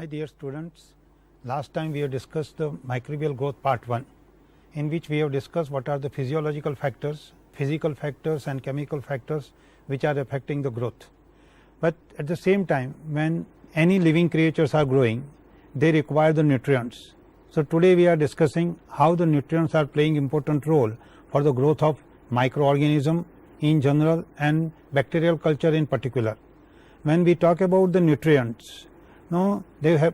My dear students, last time we have discussed the microbial growth part 1, in which we have discussed what are the physiological factors, physical factors and chemical factors which are affecting the growth. But at the same time, when any living creatures are growing, they require the nutrients. So today we are discussing how the nutrients are playing important role for the growth of microorganism in general and bacterial culture in particular. When we talk about the nutrients, there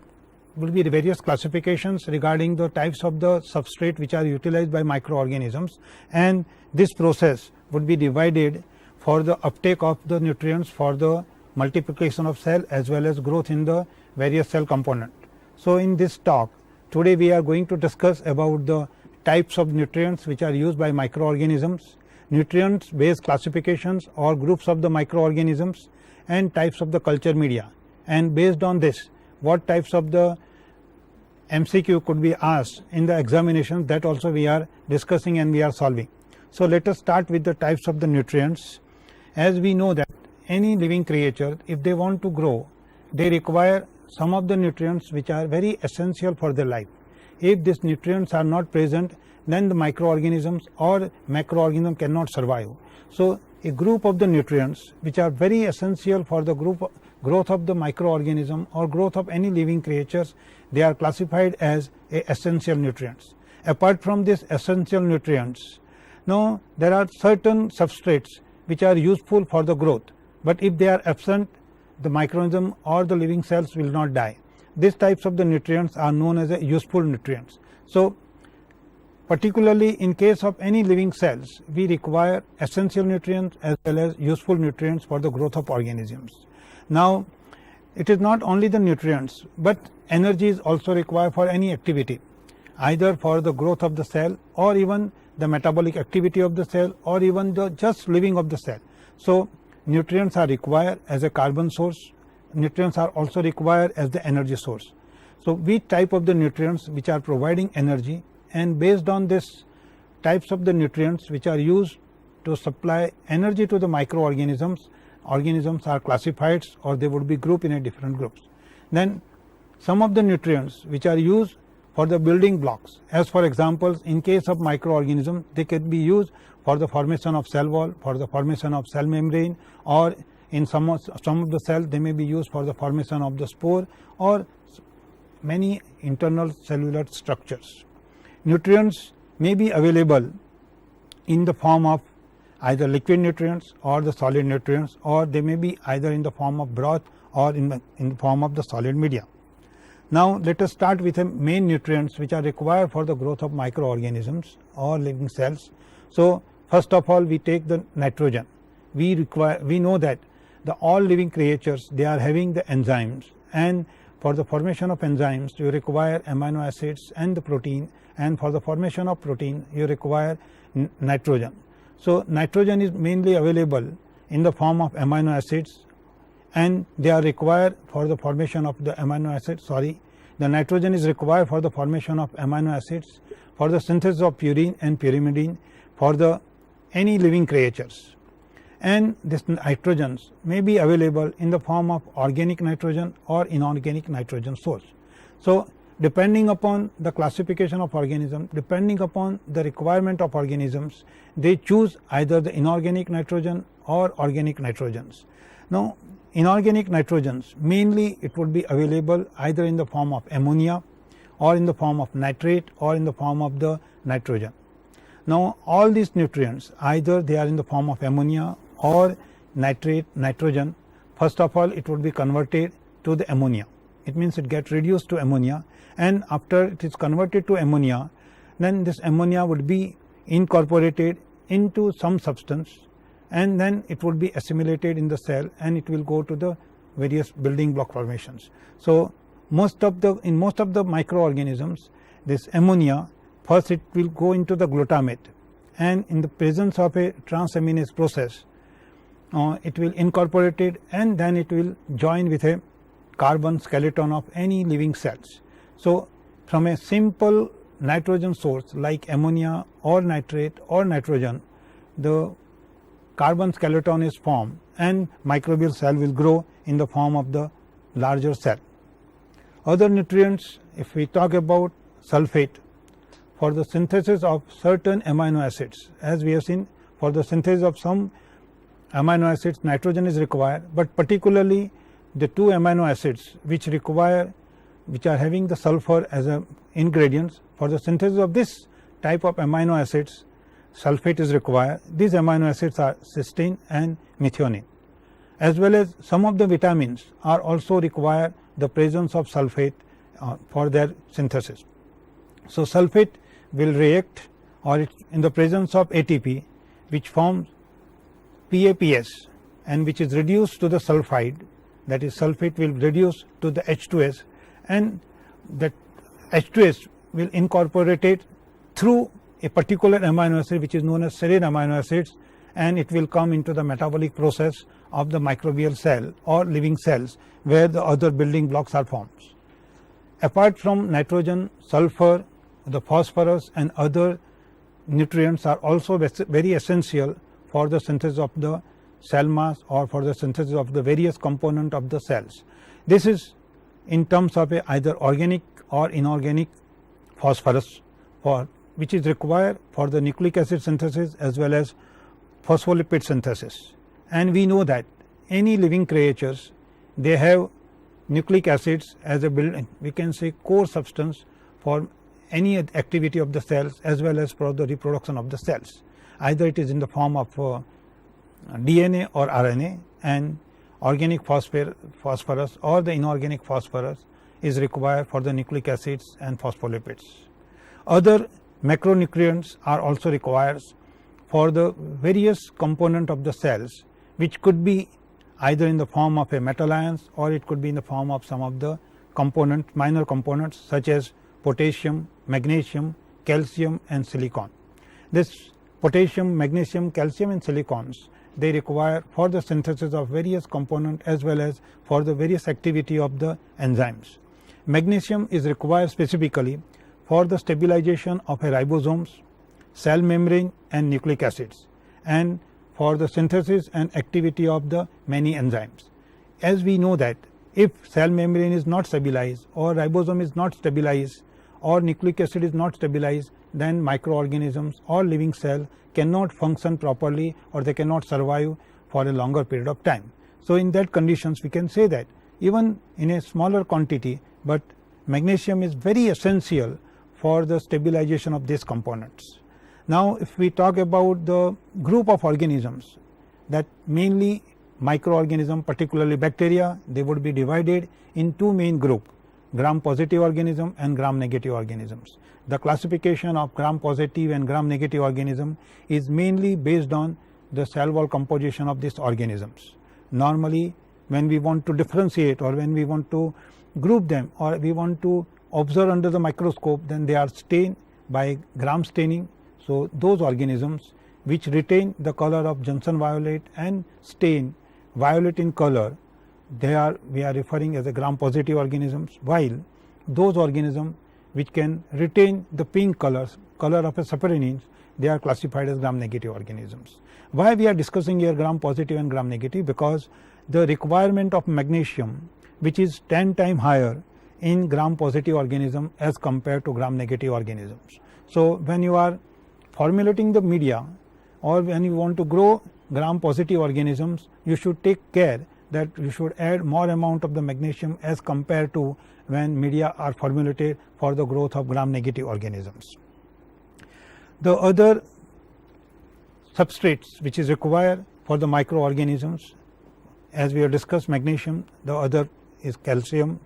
will be various classifications regarding the types of the substrate which are utilized by microorganisms, and this process would be divided for the uptake of the nutrients for the multiplication of cell as well as growth in the various cell component. So in this talk today we are going to discuss about the types of nutrients which are used by microorganisms, nutrients based classifications or groups of the microorganisms, and types of the culture media, and based on this what types of the MCQ could be asked in the examination, that also we are discussing and we are solving. So let us start with the types of the nutrients. As we know that any living creature, if they want to grow, they require some of the nutrients which are very essential for their life. If these nutrients are not present, then the microorganisms or macroorganism cannot survive. So a group of the nutrients which are very essential for the growth of the microorganism or growth of any living creatures, they are classified as essential nutrients. Apart from these essential nutrients, now there are certain substrates which are useful for the growth, but if they are absent, the microorganism or the living cells will not die. These types of the nutrients are known as useful nutrients. So particularly in case of any living cells, we require essential nutrients as well as useful nutrients for the growth of organisms. Now it is not only the nutrients, but energy is also required for any activity, either for the growth of the cell or even the metabolic activity of the cell or even the just living of the cell. So nutrients are required as a carbon source, nutrients are also required as the energy source. So which type of the nutrients which are providing energy, and based on this types of the nutrients which are used to supply energy to the microorganisms, organisms are classified or they would be grouped in a different groups. Then some of the nutrients which are used for the building blocks, as for examples in case of microorganism, they can be used for the formation of cell wall, for the formation of cell membrane, or in some of the cells they may be used for the formation of the spore or many internal cellular structures. Nutrients may be available in the form of either liquid nutrients or the solid nutrients, or they may be either in the form of broth or in the form of the solid media. Now let us start with the main nutrients which are required for the growth of microorganisms or living cells. So first of all we take the nitrogen. We know that all living creatures, they are having the enzymes, and for the formation of enzymes you require amino acids and the protein, and for the formation of protein you require nitrogen. So nitrogen is mainly available in the form of amino acids, and they are required for the formation of the amino acids. The nitrogen is required for the formation of amino acids, for the synthesis of purine and pyrimidine for the any living creatures. And this nitrogens may be available in the form of organic nitrogen or inorganic nitrogen source. So depending upon the classification of organism, depending upon the requirement of organisms, they choose either the inorganic nitrogen or organic nitrogens. Now inorganic nitrogens, mainly it would be available either in the form of ammonia or in the form of nitrate or in the form of the nitrogen. Now all these nutrients, either they are in the form of ammonia or nitrate, nitrogen, first of all it would be converted to the ammonia. It means it gets reduced to ammonia, and after it is converted to ammonia, then this ammonia would be incorporated into some substance, and then it would be assimilated in the cell and it will go to the various building block formations. So in most of the microorganisms, this ammonia first it will go into the glutamate, and in the presence of a transaminase process it will incorporate it, and then it will join with a carbon skeleton of any living cells. So from a simple nitrogen source like ammonia or nitrate or nitrogen, the carbon skeleton is formed and microbial cell will grow in the form of the larger cell. Other nutrients, if we talk about sulfate, for the synthesis of certain amino acids, as we have seen, for the synthesis of some amino acids nitrogen is required, but particularly the two amino acids which are having the sulfur as a ingredients, for the synthesis of this type of amino acids sulfate is required. These amino acids are cysteine and methionine, as well as some of the vitamins are also require the presence of sulfate for their synthesis. So sulfate will react or in the presence of ATP, which forms PAPS and which is reduced to the sulfide, that is sulfate will reduce to the H2S, and that H2S will incorporate it through a particular amino acid which is known as serine amino acids, and it will come into the metabolic process of the microbial cell or living cells where the other building blocks are formed. Apart from nitrogen, sulfur, the phosphorus and other nutrients are also very essential for the synthesis of the cell mass or for the synthesis of the various component of the cells. This is in terms of either organic or inorganic phosphorus, which is required for the nucleic acid synthesis as well as phospholipid synthesis. And we know that any living creatures, they have nucleic acids as a we can say core substance for any activity of the cells as well as for the reproduction of the cells. Either it is in the form of DNA or RNA, and organic phosphorus or the inorganic phosphorus is required for the nucleic acids and phospholipids. Other macronutrients are also required for the various component of the cells, which could be either in the form of a metal ions or it could be in the form of some of the minor components such as potassium, magnesium, calcium and silicon. This potassium, magnesium, calcium and silicons, they require for the synthesis of various components as well as for the various activity of the enzymes. Magnesium is required specifically for the stabilization of a ribosomes, cell membrane and nucleic acids, and for the synthesis and activity of the many enzymes. As we know that if cell membrane is not stabilized or ribosome is not stabilized or nucleic acid is not stabilized, then microorganisms or living cell cannot function properly or they cannot survive for a longer period of time. So in that conditions we can say that even in a smaller quantity, but magnesium is very essential for the stabilization of these components. Now if we talk about the group of organisms, that mainly microorganism, particularly bacteria, they would be divided in two main groups, gram positive organism and gram negative organisms. The classification of gram positive and gram negative organism is mainly based on the cell wall composition of these organisms. Normally when we want to differentiate or when we want to group them or we want to observe under the microscope, then they are stained by gram staining. So those organisms which retain the color of Johnson violet and stain violet in color, we are referring as a gram positive organisms, while those organisms which can retain the pink color of a saponinins, they are classified as gram negative organisms. Why we are discussing here gram positive and gram negative? Because the requirement of magnesium, which is 10 times higher in gram positive organism as compared to gram negative organisms. So when you are formulating the media or when you want to grow gram positive organisms, you should take care that you should add more amount of the magnesium as compared to when media are formulated for the growth of gram negative organisms. The other substrates which is required for the microorganisms, as we have discussed magnesium, the other is calcium.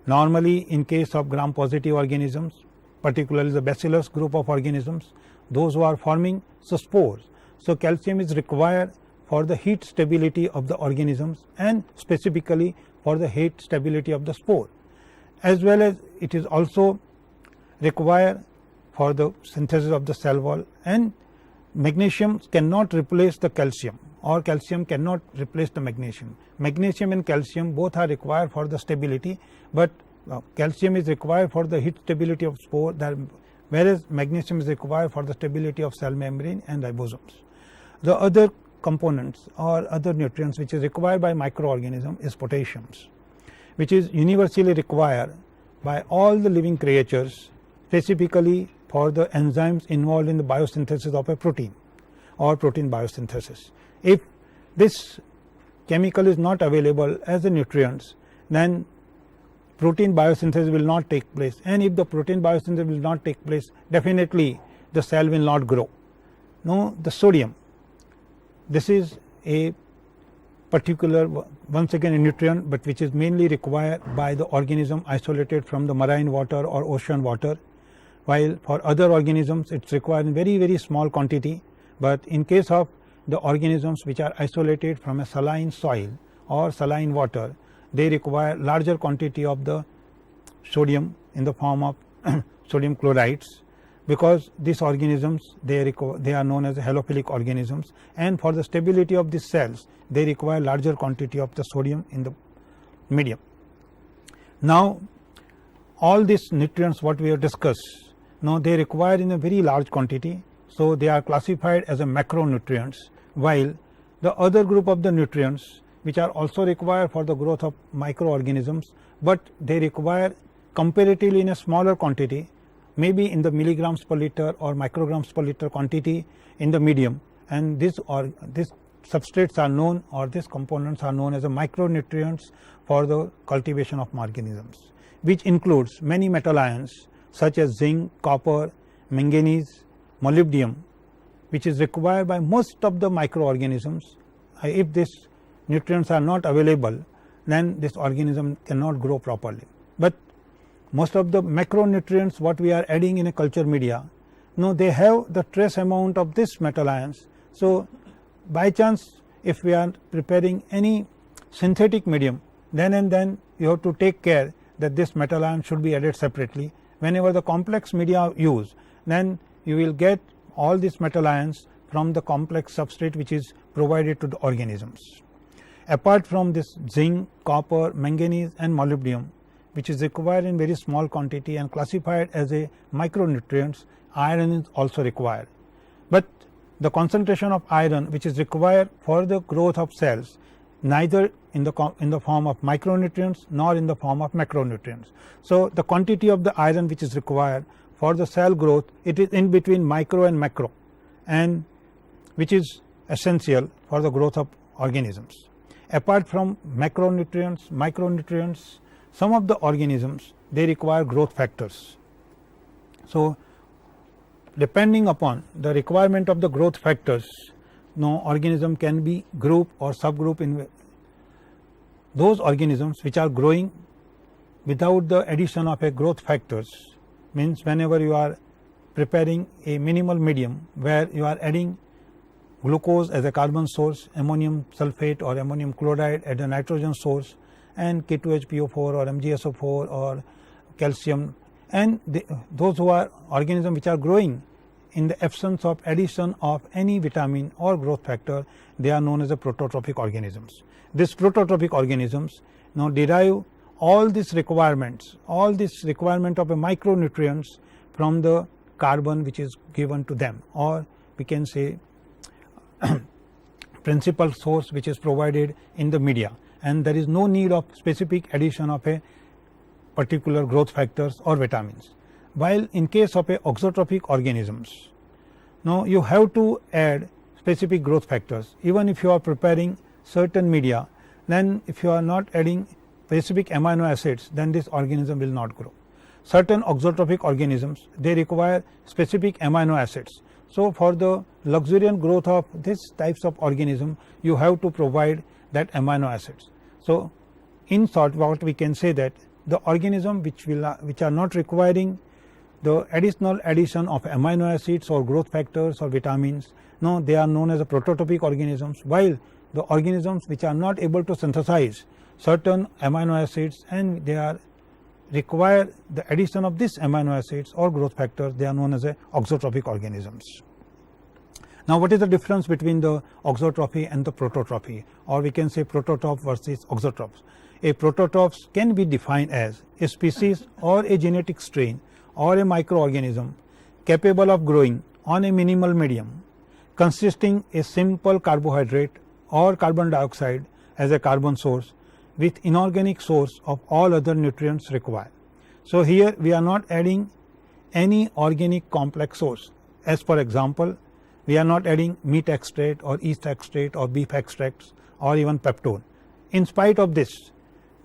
Normally in case of gram positive organisms, particularly the bacillus group of organisms, those who are forming spores, so calcium is required for the heat stability of the organisms and specifically for the heat stability of the spore, as well as it is also required for the synthesis of the cell wall. And magnesium cannot replace the calcium or calcium cannot replace the magnesium. Magnesium and calcium both are required for the stability, but calcium is required for the heat stability of spore, whereas magnesium is required for the stability of cell membrane and ribosomes. The other components or other nutrients which is required by microorganism is potassiums. which is universally required by all the living creatures, specifically for the enzymes involved in the biosynthesis of a protein or protein biosynthesis. If this chemical is not available as a nutrients, then protein biosynthesis will not take place, and if the protein biosynthesis will not take place, definitely the cell will not grow. Now the sodium, this is a particular, once again a nutrient, but which is mainly required by the organism isolated from the marine water or ocean water, while for other organisms it's required in very small quantity. But in case of the organisms which are isolated from a saline soil or saline water, they require larger quantity of the sodium in the form of sodium chlorides, because these organisms they are known as halophilic organisms, and for the stability of these cells they require larger quantity of the sodium in the medium. Now all these nutrients what we have discussed, now they require in a very large quantity, so they are classified as a macronutrients, while the other group of the nutrients which are also required for the growth of microorganisms, but they require comparatively in a smaller quantity, maybe in the milligrams per liter or micrograms per liter quantity in the medium, and these substrates are known, or these components are known as a micronutrients for the cultivation of organisms, which includes many metal ions such as zinc, copper, manganese, molybdenum, which is required by most of the microorganisms. If these nutrients are not available, then this organism cannot grow properly. But most of the macronutrients what we are adding in a culture media, no, they have the trace amount of this metal ions. So by chance if we are preparing any synthetic medium, then and then you have to take care that this metal ion should be added separately. Whenever the complex media use, then you will get all these metal ions from the complex substrate which is provided to the organisms. Apart from this zinc, copper, manganese and molybdenum, which is required in very small quantity and classified as a micronutrients, iron is also required. But the concentration of iron which is required for the growth of cells, neither in the form of micronutrients nor in the form of macronutrients. So the quantity of the iron which is required for the cell growth, it is in between micro and macro, and which is essential for the growth of organisms. Apart from macronutrients, micronutrients, some of the organisms they require growth factors. So depending upon the requirement of the growth factors, no organism can be group or subgroup in those organisms which are growing without the addition of a growth factors. Means whenever you are preparing a minimal medium where you are adding glucose as a carbon source, ammonium sulfate or ammonium chloride as a nitrogen source, and K2HPO4 or MgSO4 or calcium, and those who are organisms which are growing in the absence of addition of any vitamin or growth factor, they are known as the prototrophic organisms. These prototrophic organisms now derive all these requirements, all this requirement of a micronutrients from the carbon which is given to them, or we can say principal source which is provided in the media, and there is no need of specific addition of a particular growth factors or vitamins. While in case of a auxotrophic organisms, now you have to add specific growth factors. Even if you are preparing certain media, then if you are not adding specific amino acids, then this organism will not grow. Certain auxotrophic organisms they require specific amino acids. So for the luxuriant growth of these types of organism, you have to provide that amino acids. So in short, what we can say that the organism which are not requiring the additional addition of amino acids or growth factors or vitamins, no, they are known as a prototrophic organisms, while the organisms which are not able to synthesize certain amino acids and they are require the addition of this amino acids or growth factors, they are known as a auxotrophic organisms. Now what is the difference between the auxotrophy and the prototrophy, or we can say prototroph versus auxotrophs? A prototroph can be defined as a species or a genetic strain or a microorganism capable of growing on a minimal medium consisting a simple carbohydrate or carbon dioxide as a carbon source, with inorganic source of all other nutrients required. So here we are not adding any organic complex source. As for example, we are not adding meat extract or yeast extract or beef extracts or even peptone. In spite of this,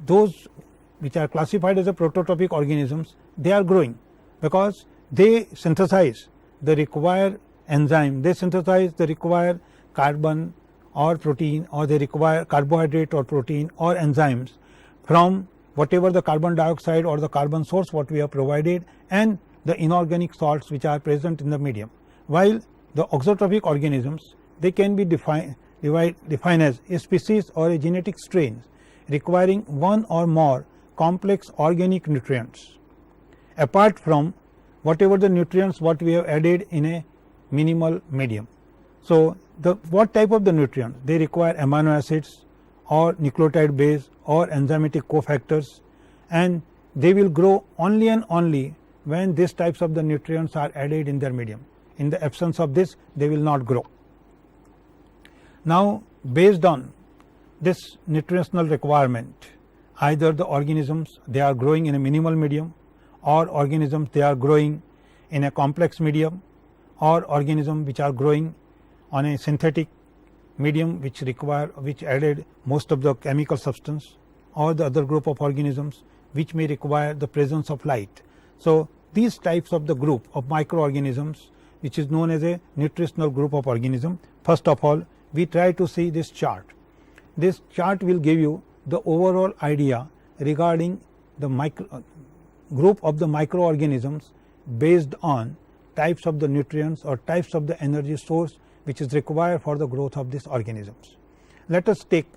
those which are classified as a prototropic organisms, they are growing because they synthesize the required enzyme, they synthesize the required carbon or protein, or they require carbohydrate or protein or enzymes from whatever the carbon dioxide or the carbon source what we have provided and the inorganic salts which are present in the medium. While the auxotrophic organisms, they can be defined as a species or a genetic strain requiring one or more complex organic nutrients apart from whatever the nutrients what we have added in a minimal medium. So what type of the nutrients? They require amino acids or nucleotide base or enzymatic cofactors, and they will grow only and only when these types of the nutrients are added in their medium. In the absence of this, they will not grow. Now, based on this nutritional requirement, either the organisms they are growing in a minimal medium, or organisms they are growing in a complex medium, or organisms which are growing on a synthetic medium which added most of the chemical substance, or the other group of organisms which may require the presence of light. So these types of the group of microorganisms which is known as a nutritional group of organism, first of all we try to see this chart. This chart will give you the overall idea regarding the group of the microorganisms based on types of the nutrients or types of the energy source which is required for the growth of these organisms. Let us take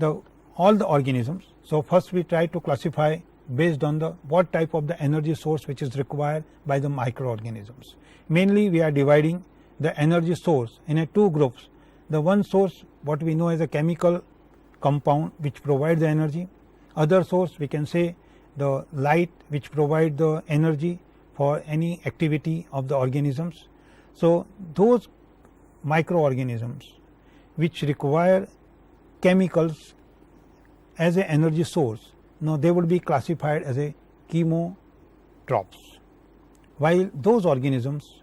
all the organisms. So first we try to classify based on what type of the energy source which is required by the microorganisms. Mainly we are dividing the energy source in two groups. The one source what we know as a chemical compound which provide the energy, other source we can say the light which provide the energy for any activity of the organisms. So those microorganisms which require chemicals as an energy source, now they would be classified as a chemotrophs, while those organisms